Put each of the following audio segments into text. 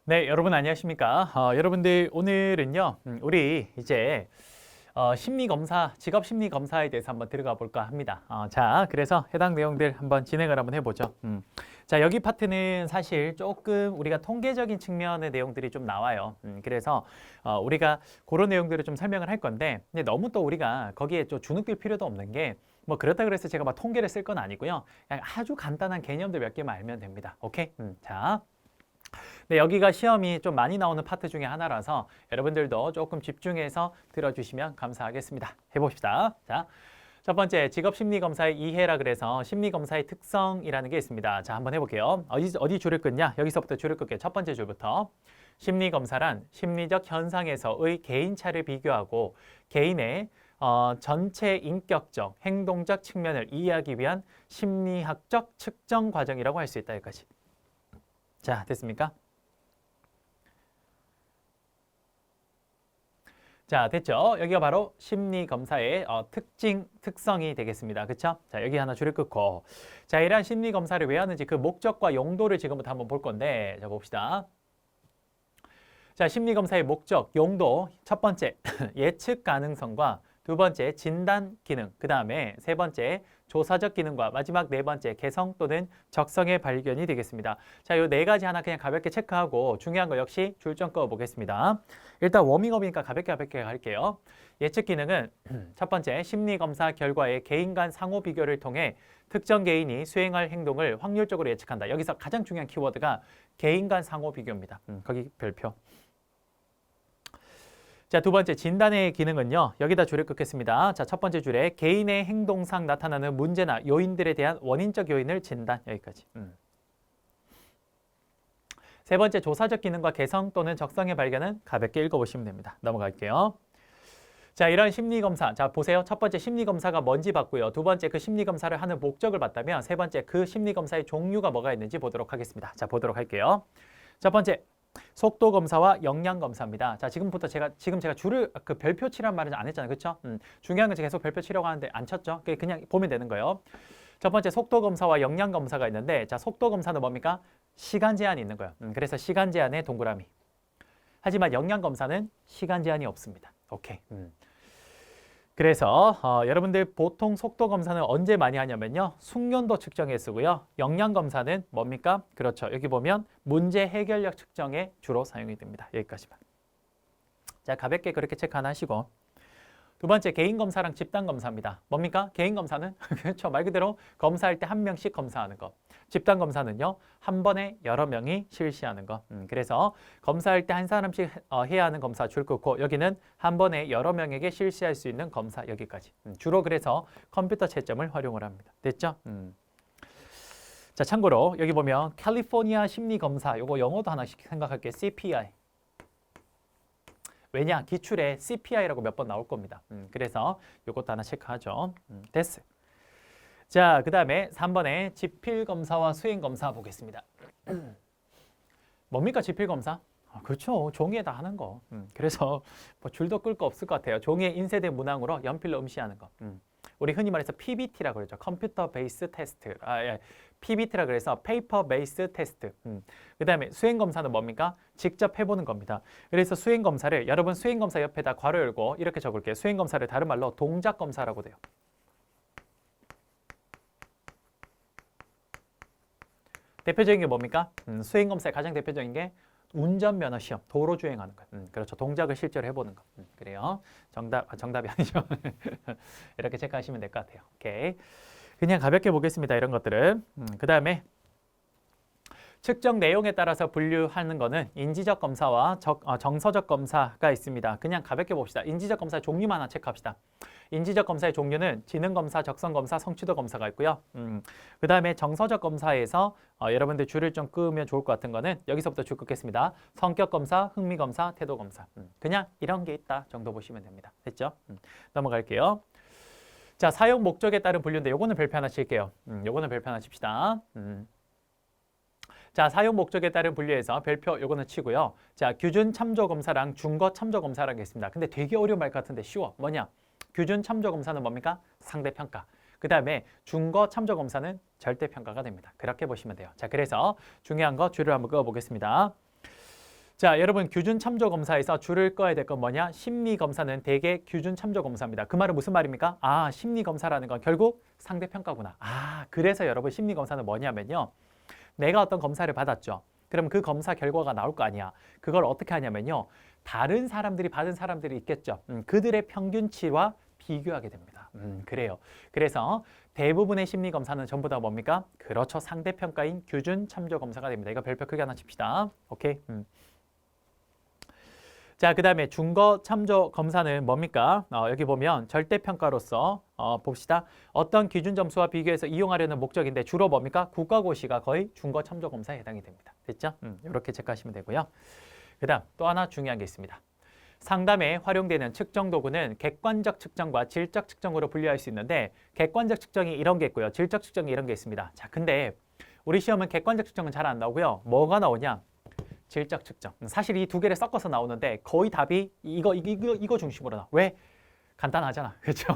네, 여러분 안녕하십니까? 여러분들 오늘은요, 우리 이제 심리 검사, 직업 심리 검사에 대해서 한번 들어가 볼까 합니다. 자, 그래서 해당 내용들 한번 진행을 한번 해보죠. 자, 여기 파트는 사실 조금 우리가 통계적인 측면의 내용들이 좀 나와요. 그래서 우리가 그런 내용들을 좀 설명을 할 건데, 근데 너무 또 우리가 거기에 좀 주눅들 필요도 없는 게, 뭐 그렇다 그래서 제가 막 통계를 쓸 건 아니고요. 그냥 아주 간단한 개념들 몇 개만 알면 됩니다. 오케이? 자. 네, 여기가 시험이 좀 많이 나오는 파트 중에 하나라서 여러분들도 조금 집중해서 들어주시면 감사하겠습니다. 해봅시다. 자, 첫 번째 직업심리검사의 이해라 그래서 심리검사의 특성이라는 게 있습니다. 자, 한번 해볼게요. 어디 줄을 끊냐? 여기서부터 줄을 끊게요. 첫 번째 줄부터. 심리검사란 심리적 현상에서의 개인차를 비교하고 개인의 전체 인격적, 행동적 측면을 이해하기 위한 심리학적 측정 과정이라고 할 수 있다. 여기까지. 자, 됐습니까? 자, 됐죠? 여기가 바로 심리검사의 특성이 되겠습니다. 그쵸? 자, 여기 하나 줄을 끊고. 자, 이러한 심리검사를 왜 하는지 그 목적과 용도를 지금부터 한번 볼 건데, 자, 봅시다. 자, 심리검사의 목적, 용도. 첫 번째, 예측 가능성과 두 번째, 진단 기능. 그 다음에 세 번째, 조사적 기능과 마지막 네 번째, 개성 또는 적성의 발견이 되겠습니다. 자, 이 네 가지 하나 그냥 가볍게 체크하고 중요한 거 역시 줄 좀 그어 보겠습니다. 일단 워밍업이니까 가볍게 할게요. 예측 기능은 첫 번째, 심리검사 결과의 개인 간 상호 비교를 통해 특정 개인이 수행할 행동을 확률적으로 예측한다. 여기서 가장 중요한 키워드가 개인 간 상호 비교입니다. 거기 별표. 자, 두 번째 진단의 기능은요. 여기다 줄을 끊겠습니다. 자, 첫 번째 줄에 개인의 행동상 나타나는 문제나 요인들에 대한 원인적 요인을 진단. 여기까지. 세 번째 조사적 기능과 개성 또는 적성의 발견은 가볍게 읽어보시면 됩니다. 넘어갈게요. 자, 이런 심리검사. 자, 보세요. 첫 번째 심리검사가 뭔지 봤고요. 두 번째 그 심리검사를 하는 목적을 봤다면 세 번째 그 심리검사의 종류가 뭐가 있는지 보도록 하겠습니다. 자, 보도록 할게요. 첫 번째. 속도 검사와 역량 검사입니다. 자, 지금 제가 줄을 그 별표 치란 말은 안 했잖아요. 그렇죠? 중요한 건 제가 계속 별표 치려고 하는데 안 쳤죠? 그냥 보면 되는 거예요. 첫 번째 속도 검사와 역량 검사가 있는데 자, 속도 검사는 뭡니까? 시간 제한이 있는 거예요. 그래서 시간 제한에 동그라미. 하지만 역량 검사는 시간 제한이 없습니다. 오케이. 그래서 여러분들 보통 속도 검사는 언제 많이 하냐면요. 숙련도 측정에 쓰고요. 역량 검사는 뭡니까? 그렇죠. 여기 보면 문제 해결력 측정에 주로 사용이 됩니다. 여기까지만. 자, 가볍게 그렇게 체크 하나 하시고. 두 번째 개인 검사랑 집단 검사입니다. 뭡니까? 개인 검사는 그렇죠. 말 그대로 검사할 때 한 명씩 검사하는 거. 집단 검사는요. 한 번에 여러 명이 실시하는 거. 그래서 검사할 때 한 사람씩 해야 하는 검사 줄 끊고 여기는 한 번에 여러 명에게 실시할 수 있는 검사 여기까지. 주로 그래서 컴퓨터 채점을 활용을 합니다. 됐죠? 자, 참고로 여기 보면 캘리포니아 심리 검사 요거 영어도 하나씩 생각할게요. CPI. 왜냐? 기출에 CPI라고 몇 번 나올 겁니다. 그래서 이것도 하나 체크하죠. 됐어요. 자, 그 다음에 3번에 지필검사와 수행검사 보겠습니다. 뭡니까 지필검사? 그렇죠. 종이에다 하는 거. 그래서 뭐 줄도 끌 거 없을 것 같아요. 종이에 인쇄된 문항으로 연필로 음시하는 거. 우리 흔히 말해서 PBT라고 그러죠. 컴퓨터 베이스 테스트. PBT라 그래서 페이퍼 베이스 테스트. 그 다음에 수행검사는 뭡니까? 직접 해보는 겁니다. 그래서 수행검사를 여러분 수행검사 옆에다 괄호 열고 이렇게 적을게요. 수행검사를 다른 말로 동작검사라고 돼요. 대표적인 게 뭡니까? 수행검사의 가장 대표적인 게 운전면허 시험, 도로 주행하는 거. 그렇죠. 동작을 실제로 해보는 거. 그래요. 정답이 아니죠. 이렇게 체크하시면 될 것 같아요. 오케이. 그냥 가볍게 보겠습니다. 이런 것들은. 그 다음에 측정 내용에 따라서 분류하는 거는 인지적 검사와 정서적 검사가 있습니다. 그냥 가볍게 봅시다. 인지적 검사의 종류만 하나 체크합시다. 인지적 검사의 종류는 지능검사, 적성검사, 성취도 검사가 있고요. 그 다음에 정서적 검사에서 여러분들 줄을 좀 끄면 좋을 것 같은 거는 여기서부터 줄 끄겠습니다. 성격검사, 흥미검사, 태도검사. 그냥 이런 게 있다 정도 보시면 됩니다. 됐죠? 넘어갈게요. 자, 사용 목적에 따른 분류인데 요거는 별표 하나 칠게요. 요거는 별표 하나 칩시다. 자, 사용 목적에 따른 분류에서 별표 요거는 치고요. 자, 규준 참조 검사랑 준거 참조 검사랑 있습니다. 근데 되게 어려운 말 같은데 쉬워. 뭐냐? 규준 참조 검사는 뭡니까? 상대평가. 그 다음에 준거 참조 검사는 절대평가가 됩니다. 그렇게 보시면 돼요. 자, 그래서 중요한 거 줄을 한번 그어 보겠습니다. 자, 여러분 규준 참조 검사에서 줄을 꺼야 될 건 뭐냐? 심리 검사는 대개 규준 참조 검사입니다. 그 말은 무슨 말입니까? 아, 심리 검사라는 건 결국 상대 평가구나. 아, 그래서 여러분 심리 검사는 뭐냐면요. 내가 어떤 검사를 받았죠. 그럼 그 검사 결과가 나올 거 아니야. 그걸 어떻게 하냐면요. 다른 사람들이 받은 사람들이 있겠죠. 그들의 평균치와 비교하게 됩니다. 그래요. 그래서 대부분의 심리 검사는 전부 다 뭡니까? 그렇죠. 상대 평가인 규준 참조 검사가 됩니다. 이거 별표 크게 하나 칩시다. 오케이. 자, 그 다음에 준거 참조 검사는 뭡니까? 여기 보면 절대평가로서 봅시다. 어떤 기준 점수와 비교해서 이용하려는 목적인데 주로 뭡니까? 국가고시가 거의 준거 참조 검사에 해당이 됩니다. 됐죠? 이렇게 체크하시면 되고요. 그 다음 또 하나 중요한 게 있습니다. 상담에 활용되는 측정 도구는 객관적 측정과 질적 측정으로 분류할 수 있는데 객관적 측정이 이런 게 있고요. 질적 측정이 이런 게 있습니다. 자, 근데 우리 시험은 객관적 측정은 잘 안 나오고요. 뭐가 나오냐? 질적 측정. 사실 이 두 개를 섞어서 나오는데 거의 답이 이거 중심으로 나와. 왜? 간단하잖아. 그렇죠?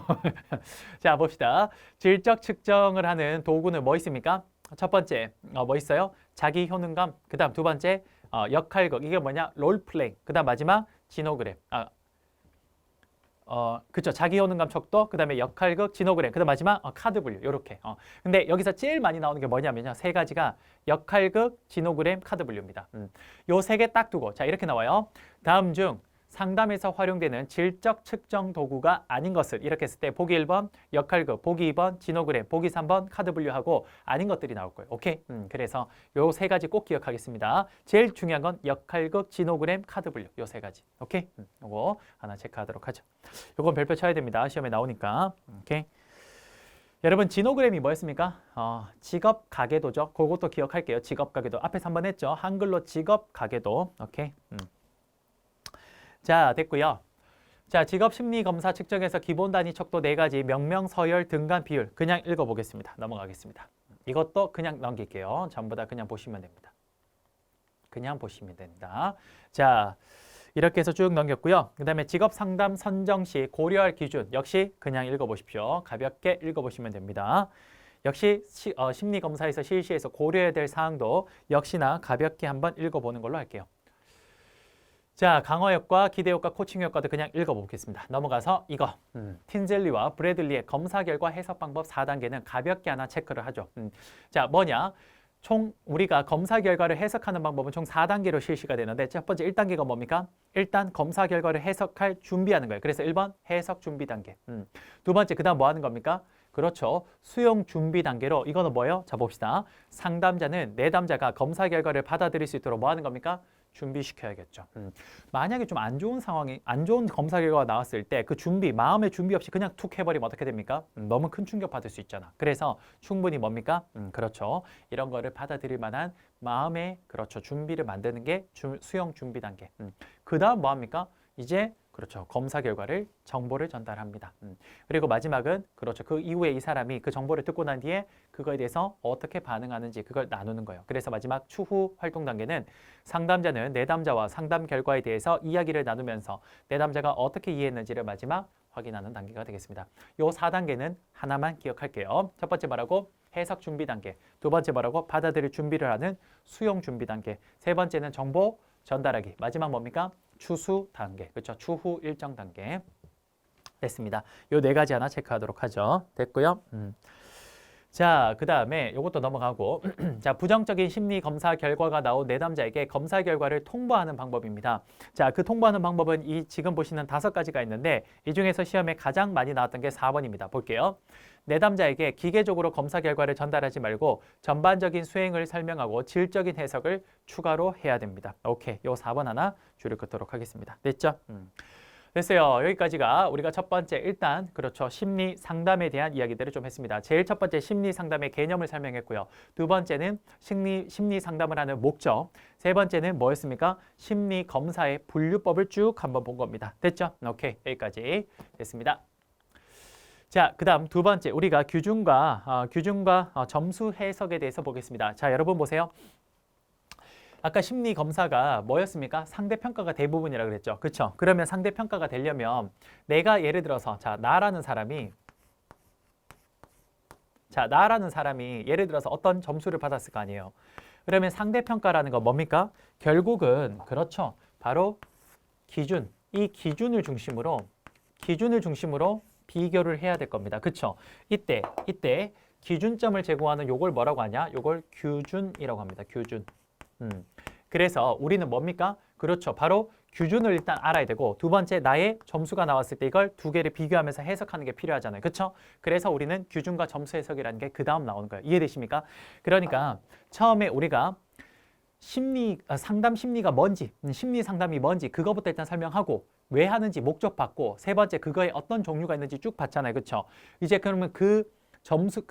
자, 봅시다. 질적 측정을 하는 도구는 뭐 있습니까? 첫 번째, 뭐 있어요? 자기 효능감. 그 다음 두 번째, 역할극. 이게 뭐냐? 롤플레잉. 그 다음 마지막, 지노그램. 그쵸. 자기 효능감 척도, 그 다음에 역할극, 지노그램, 그 다음 마지막 카드 분류, 요렇게. 근데 여기서 제일 많이 나오는 게 뭐냐면요. 세 가지가 역할극, 지노그램, 카드 분류입니다. 요 세 개 딱 두고, 자, 이렇게 나와요. 다음 중 상담에서 활용되는 질적 측정 도구가 아닌 것을 이렇게 했을 때 보기 1번 역할극, 보기 2번 지노그램, 보기 3번 카드 분류하고 아닌 것들이 나올 거예요. 오케이? 그래서 요 세 가지 꼭 기억하겠습니다. 제일 중요한 건 역할극, 지노그램, 카드 분류 요 세 가지. 오케이? 요거 하나 체크하도록 하죠. 요건 별표 쳐야 됩니다. 시험에 나오니까. 오케이? 여러분 지노그램이 뭐였습니까? 직업 가계도죠. 그것도 기억할게요. 직업 가계도. 앞에서 한번 했죠. 한글로 직업 가계도. 오케이? 자, 됐고요. 자, 직업심리검사 측정에서 기본 단위 척도 4가지, 명명, 서열, 등간, 비율. 그냥 읽어보겠습니다. 넘어가겠습니다. 이것도 그냥 넘길게요. 전부 다 그냥 보시면 됩니다. 그냥 보시면 된다. 자, 이렇게 해서 쭉 넘겼고요. 그 다음에 직업상담 선정 시 고려할 기준 역시 그냥 읽어보십시오. 가볍게 읽어보시면 됩니다. 역시 심리검사에서 실시해서 고려해야 될 사항도 역시나 가볍게 한번 읽어보는 걸로 할게요. 자, 강화효과, 기대효과, 코칭효과도 그냥 읽어보겠습니다. 넘어가서 이거 틴젤리와 브래들리의 검사 결과 해석 방법 4단계는 가볍게 하나 체크를 하죠. 자, 뭐냐? 총 우리가 검사 결과를 해석하는 방법은 총 4단계로 실시가 되는데 첫 번째 1단계가 뭡니까? 일단 검사 결과를 해석할 준비하는 거예요. 그래서 1번 해석 준비 단계. 두 번째 그 다음 뭐 하는 겁니까? 그렇죠. 수용 준비 단계로 이거는 뭐예요? 자, 봅시다. 상담자는 내담자가 검사 결과를 받아들일 수 있도록 뭐 하는 겁니까? 준비시켜야겠죠. 만약에 좀 안 좋은 상황이, 안 좋은 검사 결과가 나왔을 때 그 준비, 마음의 준비 없이 그냥 툭 해버리면 어떻게 됩니까? 너무 큰 충격 받을 수 있잖아. 그래서 충분히 뭡니까? 그렇죠. 이런 거를 받아들일 만한 마음의, 그렇죠. 준비를 만드는 게 수용 준비 단계. 그 다음 뭐 합니까? 이제 그렇죠. 검사 결과를 정보를 전달합니다. 그리고 마지막은 그렇죠. 그 이후에 이 사람이 그 정보를 듣고 난 뒤에 그거에 대해서 어떻게 반응하는지 그걸 나누는 거예요. 그래서 마지막 추후 활동 단계는 상담자는 내담자와 상담 결과에 대해서 이야기를 나누면서 내담자가 어떻게 이해했는지를 마지막 확인하는 단계가 되겠습니다. 요 4단계는 하나만 기억할게요. 첫 번째 뭐라고? 해석 준비 단계. 두 번째 뭐라고? 받아들일 준비를 하는 수용 준비 단계. 세 번째는 정보 전달하기. 마지막 뭡니까? 추수 단계. 그렇죠? 추후 일정 단계. 됐습니다. 요 4가지 하나 체크하도록 하죠. 됐고요. 자, 그 다음에 이것도 넘어가고 자, 부정적인 심리 검사 결과가 나온 내담자에게 검사 결과를 통보하는 방법입니다. 자, 그 통보하는 방법은 이 지금 보시는 5가지가 있는데 이 중에서 시험에 가장 많이 나왔던 게 4번입니다. 볼게요. 내담자에게 기계적으로 검사 결과를 전달하지 말고 전반적인 수행을 설명하고 질적인 해석을 추가로 해야 됩니다. 오케이, 요 4번 하나 줄을 긋도록 하겠습니다. 됐죠? 됐어요. 여기까지가 우리가 첫 번째 일단 그렇죠. 심리 상담에 대한 이야기들을 좀 했습니다. 제일 첫 번째 심리 상담의 개념을 설명했고요. 두 번째는 심리 상담을 하는 목적. 세 번째는 뭐였습니까? 심리 검사의 분류법을 쭉 한번 본 겁니다. 됐죠? 오케이. 여기까지 됐습니다. 자, 그 다음 두 번째 우리가 규준과 점수 해석에 대해서 보겠습니다. 자, 여러분 보세요. 아까 심리 검사가 뭐였습니까? 상대평가가 대부분이라고 그랬죠. 그렇죠? 그러면 상대평가가 되려면 내가 예를 들어서 나라는 사람이 예를 들어서 어떤 점수를 받았을 거 아니에요. 그러면 상대평가라는 건 뭡니까? 결국은 그렇죠. 바로 기준. 이 기준을 중심으로 비교를 해야 될 겁니다. 그쵸? 이때 기준점을 제공하는 요걸 뭐라고 하냐? 요걸 규준이라고 합니다. 규준. 그래서 우리는 뭡니까? 그렇죠. 바로 규준을 일단 알아야 되고 두 번째 나의 점수가 나왔을 때 이걸 두 개를 비교하면서 해석하는 게 필요하잖아요. 그렇죠? 그래서 우리는 규준과 점수 해석이라는 게 그 다음 나오는 거예요. 이해되십니까? 그러니까 처음에 우리가 상담 심리가 뭔지, 심리 상담이 뭔지 그거부터 일단 설명하고 왜 하는지 목적 받고 세 번째 그거에 어떤 종류가 있는지 쭉 봤잖아요. 그렇죠? 이제 그러면 그 점수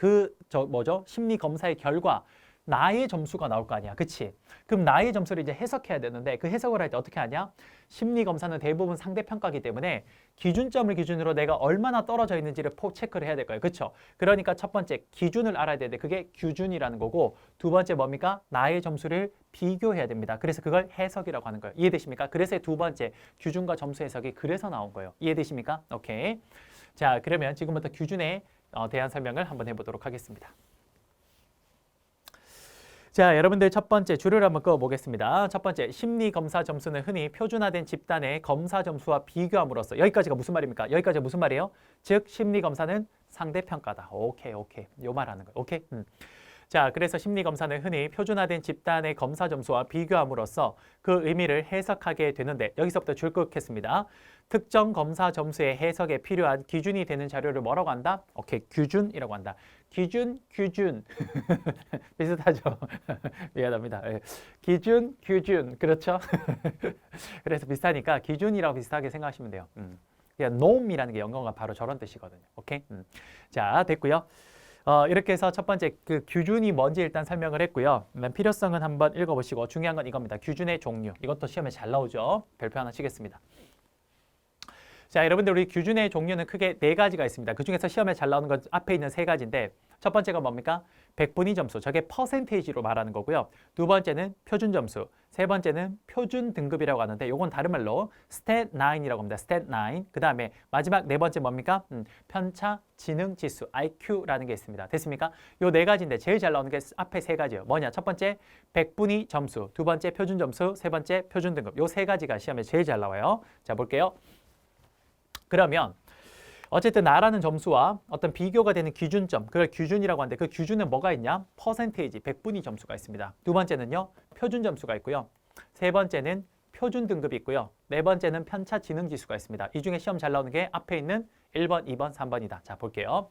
심리 검사의 결과 나의 점수가 나올 거 아니야. 그치? 그럼 나의 점수를 이제 해석해야 되는데 그 해석을 할 때 어떻게 하냐? 심리 검사는 대부분 상대평가이기 때문에 기준점을 기준으로 내가 얼마나 떨어져 있는지를 체크를 해야 될 거예요. 그렇죠? 그러니까 첫 번째 기준을 알아야 되는데 그게 규준이라는 거고 두 번째 뭡니까? 나의 점수를 비교해야 됩니다. 그래서 그걸 해석이라고 하는 거예요. 이해되십니까? 그래서 두 번째 규준과 점수 해석이 그래서 나온 거예요. 이해되십니까? 오케이. 자, 그러면 지금부터 규준에 대한 설명을 한번 해보도록 하겠습니다. 자, 여러분들 첫 번째 줄을 한번 그어보겠습니다. 첫 번째, 심리검사 점수는 흔히 표준화된 집단의 검사 점수와 비교함으로써 여기까지가 무슨 말입니까? 여기까지가 무슨 말이에요? 즉, 심리검사는 상대평가다. 오케이. 요 말하는 거예요. 오케이? 자, 그래서 심리검사는 흔히 표준화된 집단의 검사 점수와 비교함으로써 그 의미를 해석하게 되는데 여기서부터 줄 긋겠습니다. 특정 검사 점수의 해석에 필요한 기준이 되는 자료를 뭐라고 한다? 오케이, 규준이라고 한다. 기준. 비슷하죠? 미안합니다. 기준. 그렇죠? 그래서 비슷하니까 기준이라고 비슷하게 생각하시면 돼요. 그냥 norm이라는 게 영어가 바로 저런 뜻이거든요. 오케이? 자, 됐고요. 이렇게 해서 첫 번째 그 규준이 뭔지 일단 설명을 했고요. 필요성은 한번 읽어보시고 중요한 건 이겁니다. 규준의 종류. 이것도 시험에 잘 나오죠. 별표 하나 치겠습니다. 자, 여러분들 우리 규준의 종류는 크게 네 가지가 있습니다. 그중에서 시험에 잘 나오는 건 앞에 있는 세 가지인데 첫 번째가 뭡니까? 백분위 점수. 저게 퍼센테이지로 말하는 거고요. 두 번째는 표준 점수. 세 번째는 표준 등급이라고 하는데 요건 다른 말로 스탯 9이라고 합니다. 스탯 9. 그다음에 마지막 네 번째 뭡니까? 편차 지능 지수 IQ라는 게 있습니다. 됐습니까? 요 네 가지인데 제일 잘 나오는 게 앞에 세 가지예요. 뭐냐? 첫 번째 백분위 점수, 두 번째 표준 점수, 세 번째 표준 등급. 요 세 가지가 시험에 제일 잘 나와요. 자, 볼게요. 그러면 어쨌든 나라는 점수와 어떤 비교가 되는 기준점, 그걸 규준이라고 하는데 그 규준은 뭐가 있냐? 퍼센테이지, 백분위 점수가 있습니다. 두 번째는요, 표준 점수가 있고요. 세 번째는 표준 등급이 있고요. 네 번째는 편차 지능 지수가 있습니다. 이 중에 시험 잘 나오는 게 앞에 있는 1번, 2번, 3번이다. 자, 볼게요.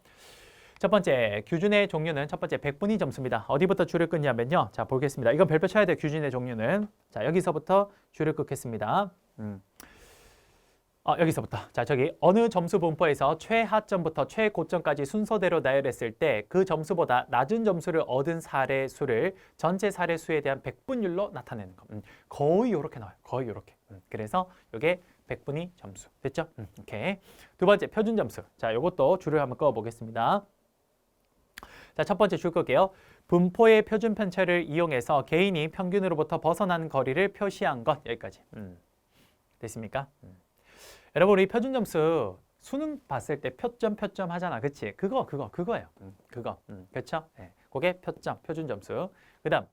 첫 번째, 규준의 종류는 첫 번째 백분위 점수입니다. 어디부터 줄을 끊냐면요. 자, 보겠습니다. 이건 별표 쳐야 돼요. 규준의 종류는. 자, 여기서부터 줄을 끊겠습니다. 여기서부터. 자, 저기 어느 점수 분포에서 최하점부터 최고점까지 순서대로 나열했을 때 그 점수보다 낮은 점수를 얻은 사례 수를 전체 사례 수에 대한 백분율로 나타내는 거. 거의 이렇게 나와요. 거의 이렇게. 그래서 이게 백분위 점수. 됐죠? 오케이. 두 번째 표준 점수. 자, 이것도 줄을 한번 그어 보겠습니다. 자, 첫 번째 줄 끌게요. 분포의 표준 편차를 이용해서 개인이 평균으로부터 벗어나는 거리를 표시한 것. 여기까지. 됐습니까? 여러분 우리 표준 점수 수능 봤을 때 표점 하잖아. 그치? 그거예요. 그거. 그렇죠? 네. 그게 표준 점수. 그다음